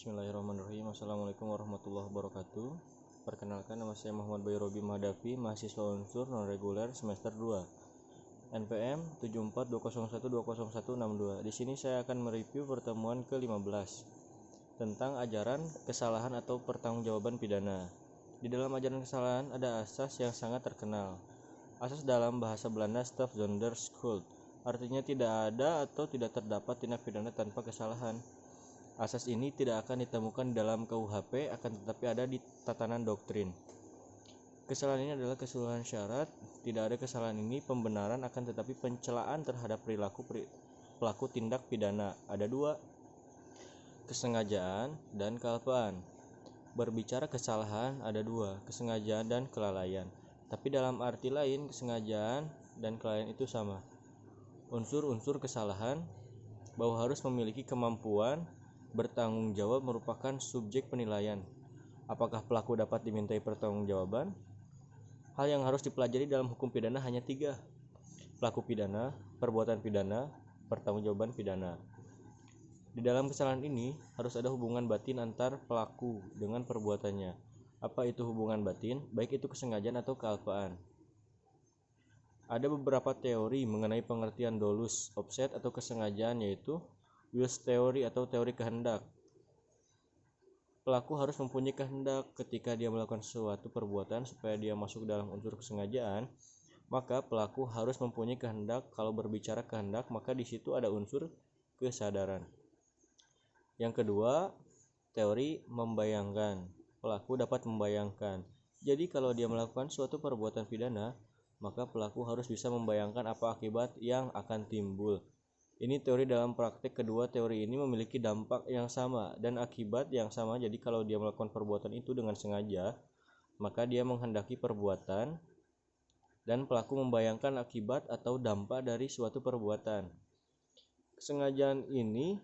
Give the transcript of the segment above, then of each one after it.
Bismillahirrahmanirrahim. Assalamualaikum warahmatullahi wabarakatuh. Perkenalkan, nama saya Muhammad Bayu Robi Mahdavi, mahasiswa unsur non-reguler semester 2, NPM 7420120162. Di sini saya akan mereview pertemuan ke-15 tentang ajaran kesalahan atau pertanggungjawaban pidana. Di dalam ajaran kesalahan ada asas yang sangat terkenal. Asas dalam bahasa Belanda straf zonder schuld, artinya tidak ada atau tidak terdapat tindak pidana tanpa kesalahan. Asas ini tidak akan ditemukan dalam KUHP, akan tetapi ada di tatanan doktrin. Kesalahan ini adalah keseluruhan syarat. Tidak ada kesalahan ini pembenaran, akan tetapi pencelaan terhadap perilaku pelaku tindak pidana. Ada dua, kesengajaan dan kealpaan. Berbicara kesalahan ada dua, kesengajaan dan kelalaian. Tapi dalam arti lain, kesengajaan dan kelalaian itu sama. Unsur-unsur kesalahan bahwa harus memiliki kemampuan bertanggung jawab merupakan subjek penilaian. Apakah pelaku dapat dimintai pertanggungjawaban? Hal yang harus dipelajari dalam hukum pidana hanya 3. Pelaku pidana, perbuatan pidana, pertanggungjawaban pidana. Di dalam kesalahan ini harus ada hubungan batin antar pelaku dengan perbuatannya. Apa itu hubungan batin? Baik itu kesengajaan atau kealpaan. Ada beberapa teori mengenai pengertian dolus offset atau kesengajaan, yaitu Wills teori atau teori kehendak. Pelaku harus mempunyai kehendak ketika dia melakukan suatu perbuatan supaya dia masuk dalam unsur kesengajaan, maka pelaku harus mempunyai kehendak. Kalau berbicara kehendak, maka di situ ada unsur kesadaran. Yang kedua, teori membayangkan. Pelaku dapat membayangkan. Jadi kalau dia melakukan suatu perbuatan pidana, maka pelaku harus bisa membayangkan apa akibat yang akan timbul. Ini teori dalam praktek. Kedua teori ini memiliki dampak yang sama dan akibat yang sama. Jadi kalau dia melakukan perbuatan itu dengan sengaja, maka dia menghendaki perbuatan dan pelaku membayangkan akibat atau dampak dari suatu perbuatan. Kesengajaan ini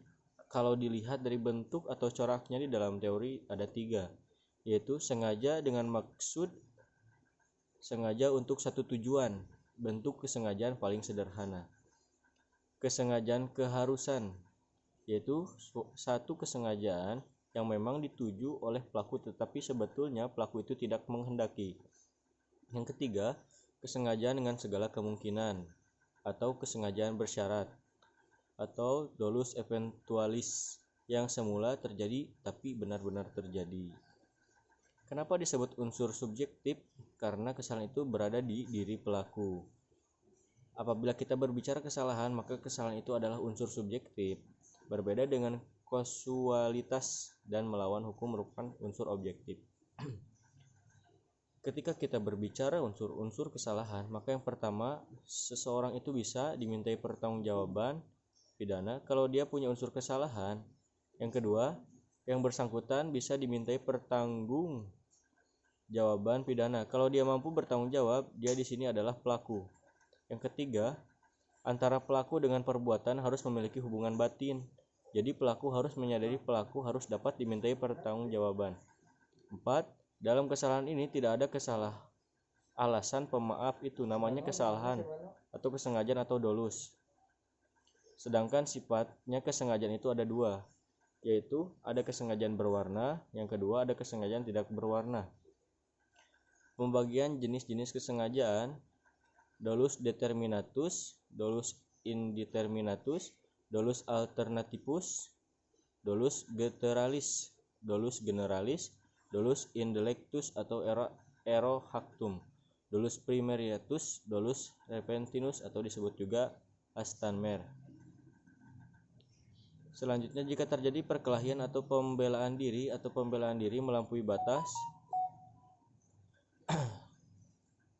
kalau dilihat dari bentuk atau coraknya di dalam teori ada 3, yaitu sengaja dengan maksud, sengaja untuk satu tujuan. Bentuk kesengajaan paling sederhana. Kesengajaan keharusan, yaitu satu kesengajaan yang memang dituju oleh pelaku tetapi sebetulnya pelaku itu tidak menghendaki. Yang ketiga, kesengajaan dengan segala kemungkinan atau kesengajaan bersyarat atau dolus eventualis, yang semula terjadi tapi benar-benar terjadi. Kenapa disebut unsur subjektif? Karena kesalahan itu berada di diri pelaku. Apabila kita berbicara kesalahan, maka kesalahan itu adalah unsur subjektif, berbeda dengan kasualitas dan melawan hukum merupakan unsur objektif. Ketika kita berbicara unsur-unsur kesalahan, maka yang pertama, seseorang itu bisa dimintai pertanggungjawaban pidana kalau dia punya unsur kesalahan. Yang kedua, yang bersangkutan bisa dimintai pertanggungjawaban pidana kalau dia mampu bertanggung jawab. Dia di sini adalah pelaku. Yang ketiga, antara pelaku dengan perbuatan harus memiliki hubungan batin. Jadi pelaku harus menyadari pelaku harus dapat dimintai pertanggungjawaban. 4. Dalam kesalahan ini tidak ada alasan pemaaf, itu namanya kesalahan atau kesengajaan atau dolus. Sedangkan sifatnya kesengajaan itu ada 2, yaitu ada kesengajaan berwarna, yang kedua ada kesengajaan tidak berwarna. Pembagian jenis-jenis kesengajaan: dolus determinatus, dolus indeterminatus, dolus alternativus, dolus generalis, dolus indelectus atau ero hactum, dolus primariatus, dolus repentinus atau disebut juga astanmer. Selanjutnya, jika terjadi perkelahian atau pembelaan diri melampaui batas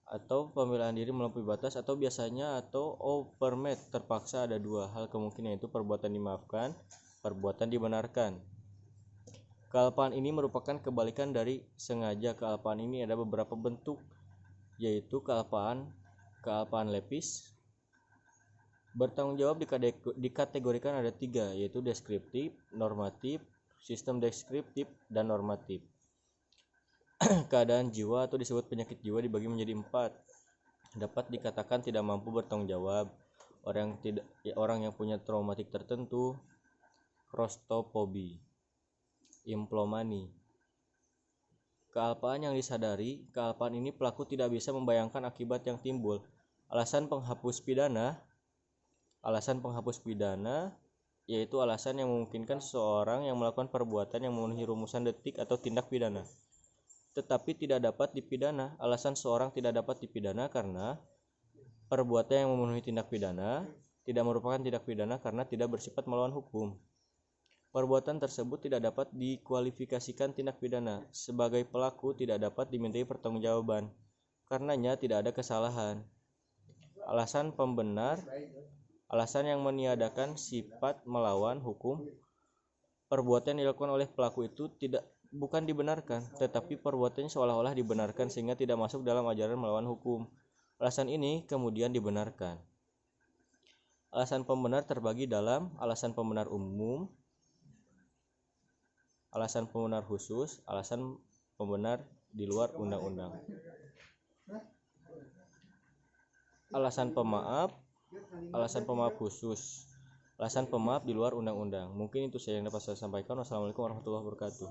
atau biasanya atau overmet terpaksa, ada 2 hal kemungkinan, yaitu perbuatan dimaafkan, perbuatan dibenarkan. Kealpaan ini merupakan kebalikan dari sengaja. Kealpaan ini ada beberapa bentuk, yaitu kealpaan lepis. Bertanggung jawab dikategorikan ada 3, yaitu deskriptif, normatif, sistem deskriptif, dan normatif. Keadaan jiwa atau disebut penyakit jiwa dibagi menjadi 4. Dapat dikatakan tidak mampu bertanggung jawab, orang yang punya traumatik tertentu, claustrophobia. implomani. Kealpaan yang disadari, kealpaan ini pelaku tidak bisa membayangkan akibat yang timbul. Alasan penghapus pidana yaitu alasan yang memungkinkan seseorang yang melakukan perbuatan yang memenuhi rumusan delik atau tindak pidana, tetapi tidak dapat dipidana. Alasan seorang tidak dapat dipidana karena perbuatan yang memenuhi tindak pidana tidak merupakan tindak pidana karena tidak bersifat melawan hukum. Perbuatan tersebut tidak dapat dikualifikasikan tindak pidana. Sebagai pelaku tidak dapat dimintai pertanggungjawaban, karenanya tidak ada kesalahan. Alasan pembenar, alasan yang meniadakan sifat melawan hukum. Perbuatan yang dilakukan oleh pelaku itu bukan dibenarkan, tetapi perbuatannya seolah-olah dibenarkan sehingga tidak masuk dalam ajaran melawan hukum. Alasan ini kemudian dibenarkan. Alasan pembenar terbagi dalam alasan pembenar umum, alasan pembenar khusus, alasan pembenar di luar undang-undang. Alasan pemaaf khusus, alasan pemaaf di luar undang-undang. Mungkin itu saja yang dapat saya sampaikan. Wassalamualaikum warahmatullahi wabarakatuh.